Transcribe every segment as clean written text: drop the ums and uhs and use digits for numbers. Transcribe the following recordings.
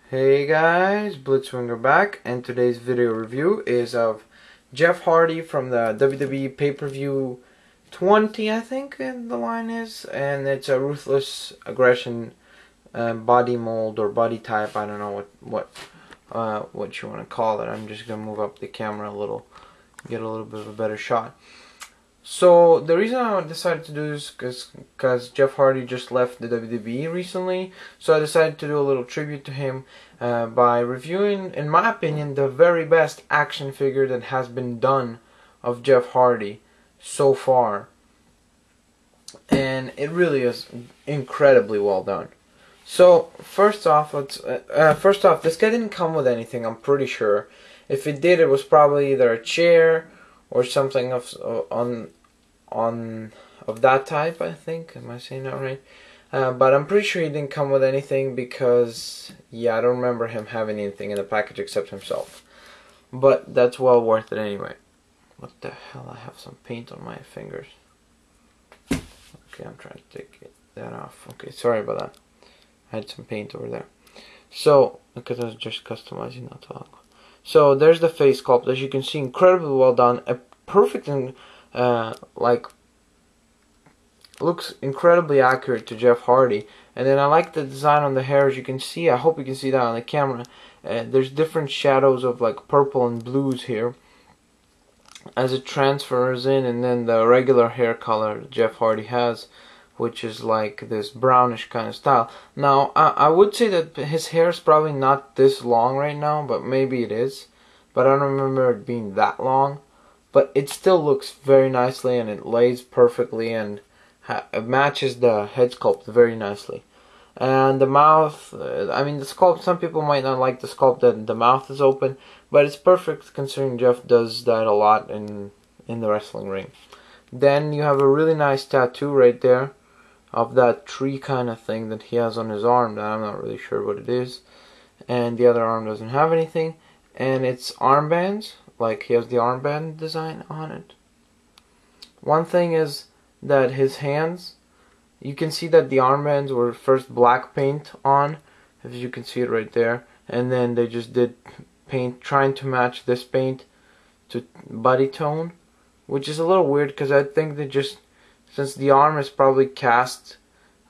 Hey guys, Blitzwinger back, and today's video review is of Jeff Hardy from the WWE pay-per-view 20, I think the line is, and it's a Ruthless Aggression body mold or body type. I don't know what you want to call it. I'm just gonna move up the camera a little, get a little bit of a better shot. So the reason I decided to do this is because Jeff Hardy just left the WWE recently, so I decided to do a little tribute to him by reviewing, in my opinion, the very best action figure that has been done of Jeff Hardy so far. And it really is incredibly well done. So first off, this guy didn't come with anything, I'm pretty sure. If it did, it was probably either a chair or something of that type, I think. Am I saying that right? But I'm pretty sure he didn't come with anything because, yeah, I don't remember him having anything in the package except himself. But that's well worth it anyway. What the hell? I have some paint on my fingers. Okay, I'm trying to take that off. Okay, sorry about that. I had some paint over there. So, because I was just customizing that long. So there's the face sculpt. As you can see, incredibly well done. A perfect and looks incredibly accurate to Jeff Hardy. And then I like the design on the hair. As you can see, I hope you can see that on the camera. There's different shadows of like purple and blues here as it transfers in, and then the regular hair color Jeff Hardy has, which is like this brownish kind of style. Now, I would say that his hair is probably not this long right now, but maybe it is. But I don't remember it being that long. But it still looks very nicely, and it lays perfectly, and it matches the head sculpt very nicely. And the mouth, I mean, the sculpt, some people might not like the sculpt that the mouth is open, but it's perfect considering Jeff does that a lot in the wrestling ring. Then you have a really nice tattoo right there of that tree kind of thing that he has on his arm that I'm not really sure what it is. And the other arm doesn't have anything. And it's armbands, like he has the armband design on it. One thing is that his hands, you can see that the armbands were first black paint on, as you can see it right there, and then they just did paint trying to match this paint to body tone, which is a little weird because I think they just, since the arm is probably cast,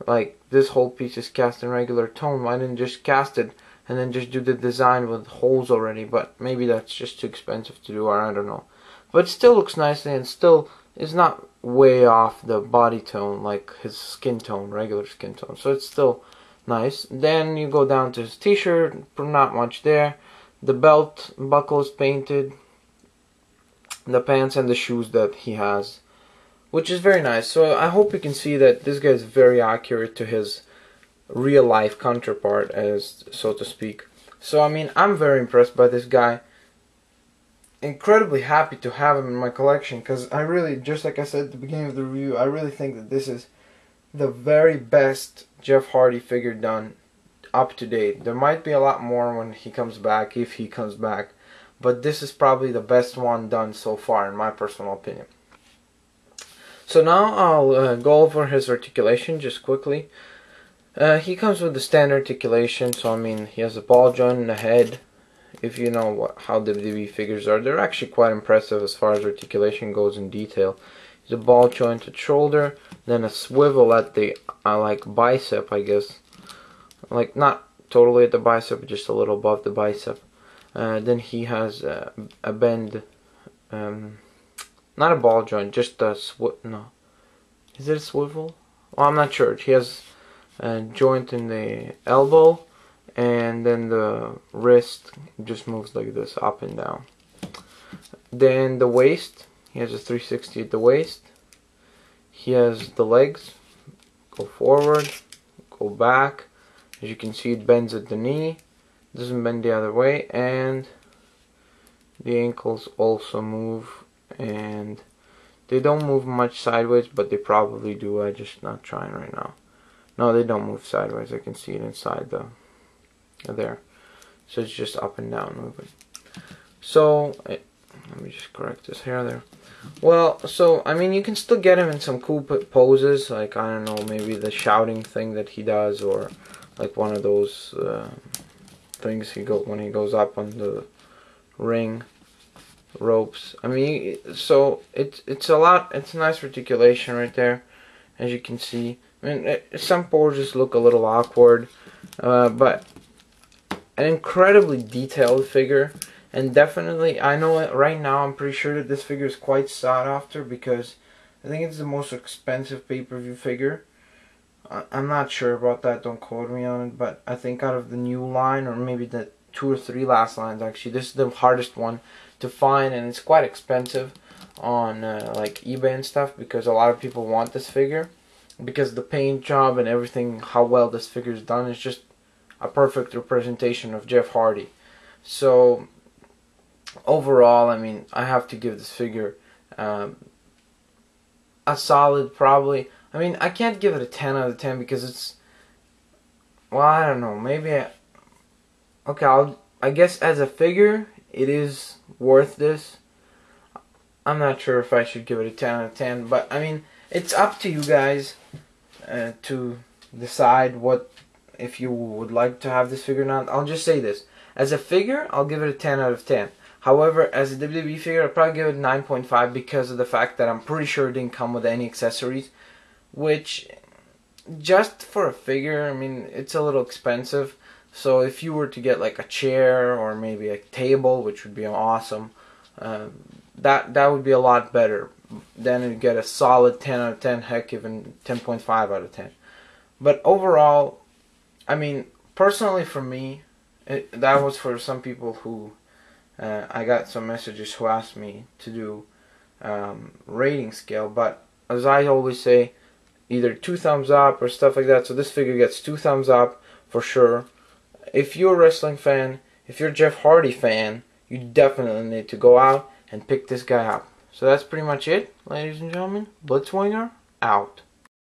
like this whole piece is cast in regular tone, why didn't just cast it and then just do the design with holes already? But maybe that's just too expensive to do, or I don't know. But it still looks nicely, and still is not way off the body tone like his skin tone, regular skin tone. So it's still nice. Then you go down to his t-shirt, not much there. The belt buckle is painted. The pants and the shoes that he has, which is very nice. So I hope you can see that this guy is very accurate to his real life counterpart, as so to speak. So I mean, I'm very impressed by this guy. Incredibly happy to have him in my collection, because I really, just like I said at the beginning of the review, I really think that this is the very best Jeff Hardy figure done up to date. There might be a lot more when he comes back, if he comes back, but this is probably the best one done so far, in my personal opinion. So now I'll go over his articulation just quickly. He comes with the standard articulation, so I mean, he has a ball joint in the head. If you know how WWE figures are, they're actually quite impressive as far as articulation goes in detail. He's a ball jointed shoulder, then a swivel at the like bicep, I guess, like not totally at the bicep, but just a little above the bicep. Then he has a bend, not a ball joint, just a no, is it a swivel? Well, I'm not sure. He has a joint in the elbow, and then the wrist just moves like this, up and down. Then the waist, he has a 360 at the waist. He has the legs, go forward, go back. As you can see, it bends at the knee, doesn't bend the other way, and the ankles also move, and they don't move much sideways, but they probably do. I'm just not trying right now. No, they don't move sideways. I can see it inside there. So it's just up and down moving. So let me just correct this hair there. Well, so I mean, you can still get him in some cool poses, like I don't know, maybe the shouting thing that he does, or like one of those things when he goes up on the ring ropes. I mean, so it's a lot. It's a nice articulation right there, as you can see. I mean, some poses look a little awkward, but an incredibly detailed figure. And definitely, I know it right now, I'm pretty sure that this figure is quite sought after, because I think it's the most expensive pay-per-view figure. I'm not sure about that, don't quote me on it, but I think out of the new line, or maybe the 2 or 3 last lines actually, this is the hardest one to find, and it's quite expensive on like eBay and stuff, because a lot of people want this figure, because the paint job and everything, how well this figure is done, is just a perfect representation of Jeff Hardy. So overall, I mean, I have to give this figure a solid, probably. I mean, I can't give it a 10 out of 10 because it's, well, I don't know, maybe okay, I guess as a figure it is worth this. I'm not sure if I should give it a 10 out of 10, but I mean, it's up to you guys to decide what, if you would like to have this figure or not. I'll just say this: as a figure, I'll give it a 10 out of 10. However, as a WWE figure, I'll probably give it 9.5 because of the fact that I'm pretty sure it didn't come with any accessories, which, just for a figure, I mean, it's a little expensive. So if you were to get like a chair or maybe a table, which would be awesome, that would be a lot better. Then you'd get a solid 10 out of 10, heck, even 10.5 out of 10. But overall, I mean, personally for me, that was for some people who, I got some messages who asked me to do rating scale, but as I always say, either 2 thumbs up or stuff like that. So this figure gets 2 thumbs up for sure. If you're a wrestling fan, if you're a Jeff Hardy fan, you definitely need to go out and pick this guy up. So that's pretty much it, ladies and gentlemen. Blitzwinger out.